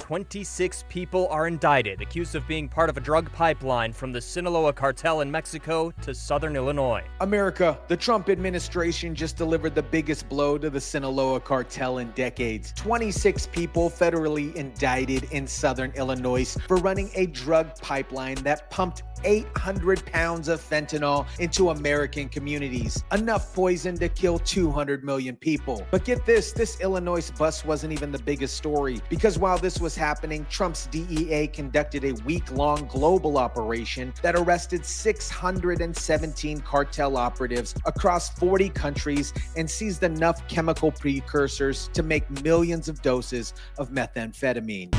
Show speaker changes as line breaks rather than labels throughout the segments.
26 people are indicted, accused of being part of a drug pipeline from the Sinaloa Cartel in Mexico to southern Illinois.
America, the Trump administration just delivered the biggest blow to the Sinaloa Cartel in decades. 26 people federally indicted in southern Illinois for running a drug pipeline that pumped 800 pounds of fentanyl into American communities, enough poison to kill 200 million people. But get this Illinois bust wasn't even the biggest story, because while this was happening, Trump's DEA conducted a week-long global operation that arrested 617 cartel operatives across 40 countries and seized enough chemical precursors to make millions of doses of methamphetamine.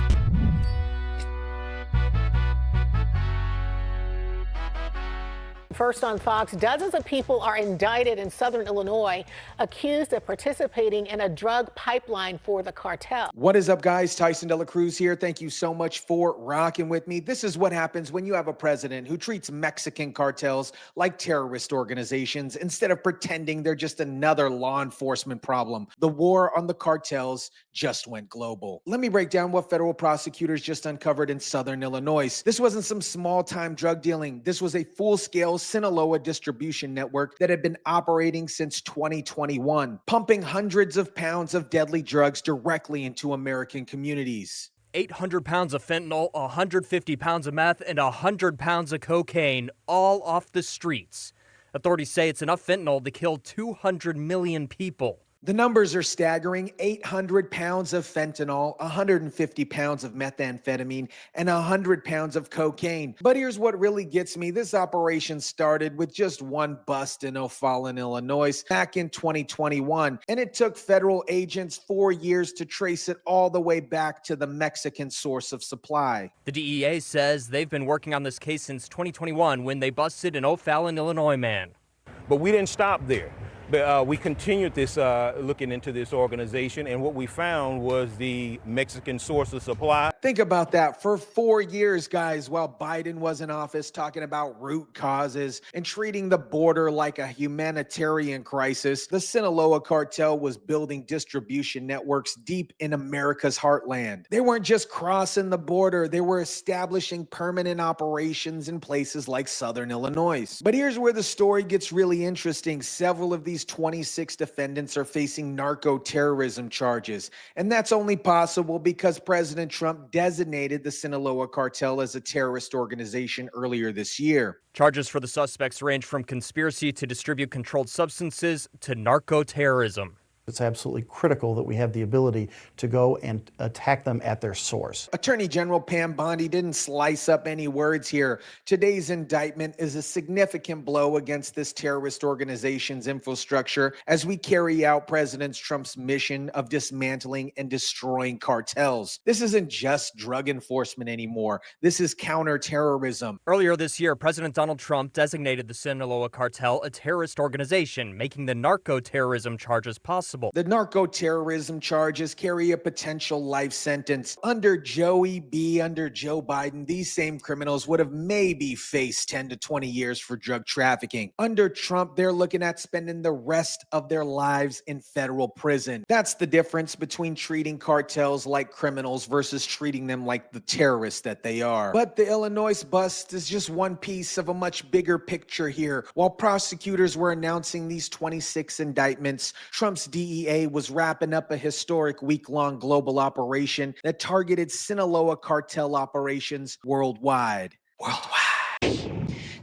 First on Fox, dozens of people are indicted in southern Illinois, accused of participating in a drug pipeline for the cartel.
What is up, guys? Tyson De La Cruz here. Thank you so much for rocking with me. This is what happens when you have a president who treats Mexican cartels like terrorist organizations instead of pretending they're just another law enforcement problem. The war on the cartels just went global. Let me break down what federal prosecutors just uncovered in southern Illinois. This wasn't some small-time drug dealing. This was a full-scale Sinaloa distribution network that had been operating since 2021, pumping hundreds of pounds of deadly drugs directly into American communities.
800 pounds of fentanyl, 150 pounds of meth, and 100 pounds of cocaine, all off the streets. Authorities say it's enough fentanyl to kill 200 million people.
The numbers are staggering: 800 pounds of fentanyl, 150 pounds of methamphetamine, and 100 pounds of cocaine. But here's what really gets me. This operation started with just one bust in O'Fallon, Illinois, back in 2021, and it took federal agents 4 years to trace it all the way back to the Mexican source of supply.
The DEA says they've been working on this case since 2021 when they busted an O'Fallon, Illinois man.
But we didn't stop there. But we continued this, looking into this organization, and what we found was the Mexican source of supply.
Think about that. For 4 years, guys, while Biden was in office, talking about root causes and treating the border like a humanitarian crisis, the Sinaloa Cartel was building distribution networks deep in America's heartland. They weren't just crossing the border, they were establishing permanent operations in places like southern Illinois. But here's where the story gets really interesting. Several of these 26 defendants are facing narco-terrorism charges, and that's only possible because President Trump designated the Sinaloa Cartel as a terrorist organization earlier this year.
Charges for the suspects range from conspiracy to distribute controlled substances to narco-terrorism.
It's absolutely critical that we have the ability to go and attack them at their source.
Attorney General Pam Bondi didn't slice up any words here. Today's indictment is a significant blow against this terrorist organization's infrastructure as we carry out President Trump's mission of dismantling and destroying cartels. This isn't just drug enforcement anymore. This is counterterrorism.
Earlier this year, President Donald Trump designated the Sinaloa Cartel a terrorist organization, making the narco-terrorism charges possible.
The narco-terrorism charges carry a potential life sentence. Under Joey B., under Joe Biden, these same criminals would have maybe faced 10 to 20 years for drug trafficking. Under Trump, they're looking at spending the rest of their lives in federal prison. That's the difference between treating cartels like criminals versus treating them like the terrorists that they are. But the Illinois bust is just one piece of a much bigger picture here. While prosecutors were announcing these 26 indictments, Trump's DEA was wrapping up a historic week-long global operation that targeted Sinaloa Cartel operations worldwide.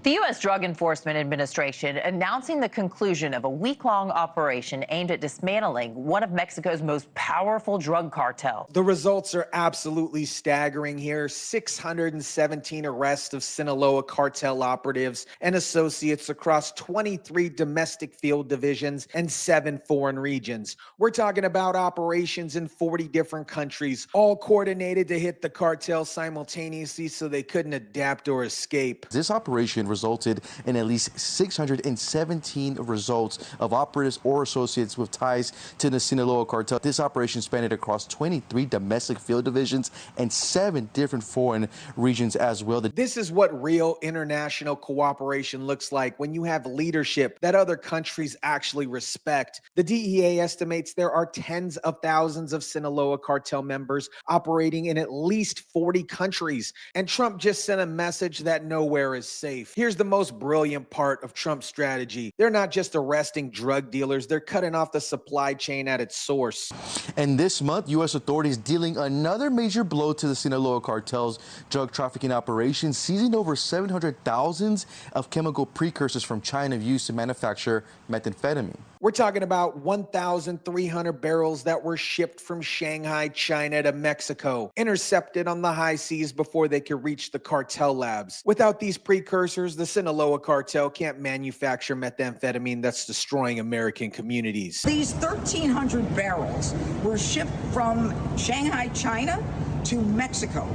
The U.S. Drug Enforcement Administration announcing the conclusion of a week-long operation aimed at dismantling one of Mexico's most powerful drug cartels.
The results are absolutely staggering here. 617 arrests of Sinaloa Cartel operatives and associates across 23 domestic field divisions and 7 foreign regions. We're talking about operations in 40 different countries, all coordinated to hit the cartel simultaneously so they couldn't adapt or escape.
This operation resulted in at least 617 results of operatives or associates with ties to the Sinaloa Cartel. This operation spanned across 23 domestic field divisions and 7 different foreign regions as well.
This is what real international cooperation looks like when you have leadership that other countries actually respect. The DEA estimates there are tens of thousands of Sinaloa Cartel members operating in at least 40 countries. And Trump just sent a message that nowhere is safe. Here's the most brilliant part of Trump's strategy. They're not just arresting drug dealers, they're cutting off the supply chain at its source.
And this month, U.S. authorities dealing another major blow to the Sinaloa Cartel's drug trafficking operations, seizing over 700,000 of chemical precursors from China used to manufacture methamphetamine.
We're talking about 1,300 barrels that were shipped from Shanghai, China to Mexico, intercepted on the high seas before they could reach the cartel labs. Without these precursors, the Sinaloa Cartel can't manufacture methamphetamine that's destroying American communities.
These 1,300 barrels were shipped from Shanghai, China to Mexico.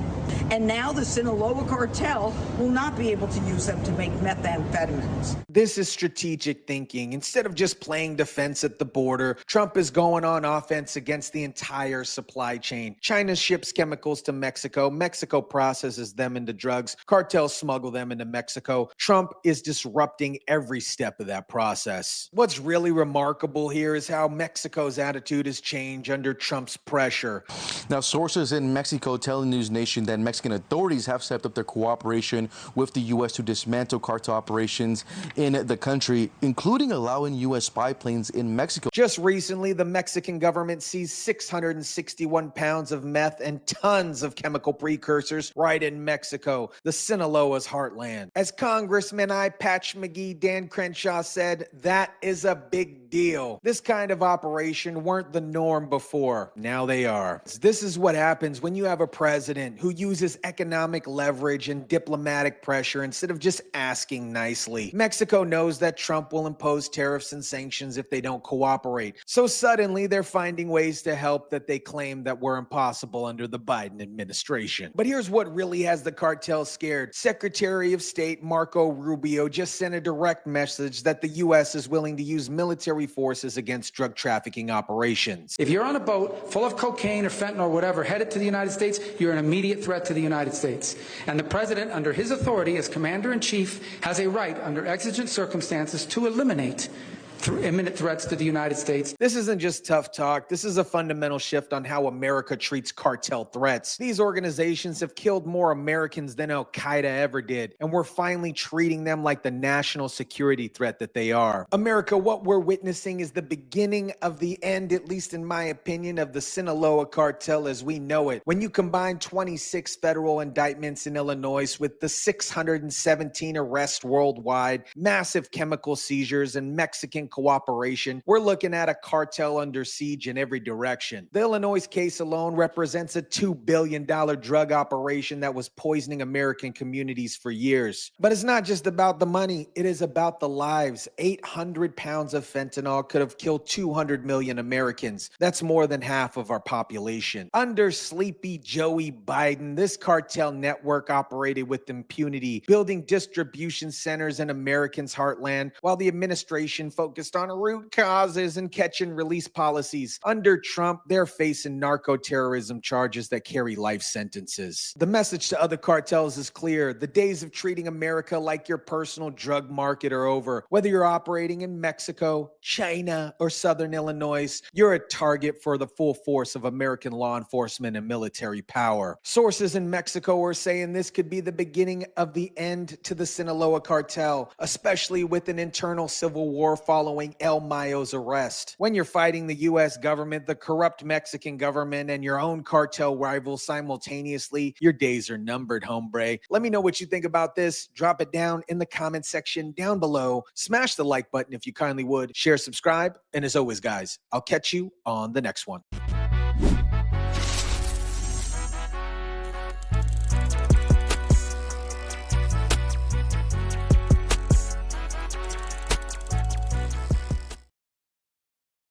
And now the Sinaloa Cartel will not be able to use them to make methamphetamines.
This is strategic thinking. Instead of just playing defense at the border, Trump is going on offense against the entire supply chain. China ships chemicals to Mexico. Mexico processes them into drugs. Cartels smuggle them into Mexico. Trump is disrupting every step of that process. What's really remarkable here is how Mexico's attitude has changed under Trump's pressure.
Now, sources in Mexico tell the News Nation that Mexican authorities have stepped up their cooperation with the U.S. to dismantle cartel operations in the country, including allowing U.S. spy planes in Mexico.
Just recently, the Mexican government seized 661 pounds of meth and tons of chemical precursors right in Mexico, the Sinaloa's heartland. As Congressman I. Patch McGee Dan Crenshaw said, that is a big deal. This kind of operation weren't the norm before. Now they are. This is what happens when you have a president who uses economic leverage and diplomatic pressure instead of just asking nicely. Mexico knows that Trump will impose tariffs and sanctions if they don't cooperate. So suddenly they're finding ways to help that they claim that were impossible under the Biden administration. But here's what really has the cartel scared. Secretary of State Marco Rubio just sent a direct message that the U.S. is willing to use military forces against drug trafficking operations.
If you're on a boat full of cocaine or fentanyl or whatever headed to the United States, you're an immediate threat to the United States. And the president, under his authority as commander-in-chief, has a right under exigent circumstances to eliminate imminent threats to the United States.
This isn't just tough talk. This is a fundamental shift on how America treats cartel threats. These organizations have killed more Americans than Al-Qaeda ever did, and we're finally treating them like the national security threat that they are. America, what we're witnessing is the beginning of the end, at least in my opinion, of the Sinaloa Cartel as we know it. When you combine 26 federal indictments in Illinois with the 617 arrests worldwide, massive chemical seizures, and Mexican cooperation, we're looking at a cartel under siege in every direction. The Illinois case alone represents a $2 billion drug operation that was poisoning American communities for years. But it's not just about the money, it is about the lives. 800 pounds of fentanyl could have killed 200 million Americans. That's more than half of our population. Under Sleepy Joey Biden, this cartel network operated with impunity, building distribution centers in Americans' heartland, while the administration focused on root causes and catch and release policies. Under Trump, they're facing narco-terrorism charges that carry life sentences. The message to other cartels is clear. The days of treating America like your personal drug market are over. Whether you're operating in Mexico, China, or Southern Illinois, you're a target for the full force of American law enforcement and military power. Sources in Mexico are saying this could be the beginning of the end to the Sinaloa Cartel, especially with an internal civil war following El Mayo's arrest. When you're fighting the U.S. government, the corrupt Mexican government, and your own cartel rivals simultaneously, your days are numbered, hombre. Let me know what you think about this. Drop it down in the comment section down below. Smash the like button if you kindly would. Share, subscribe, and as always, guys, I'll catch you on the next one.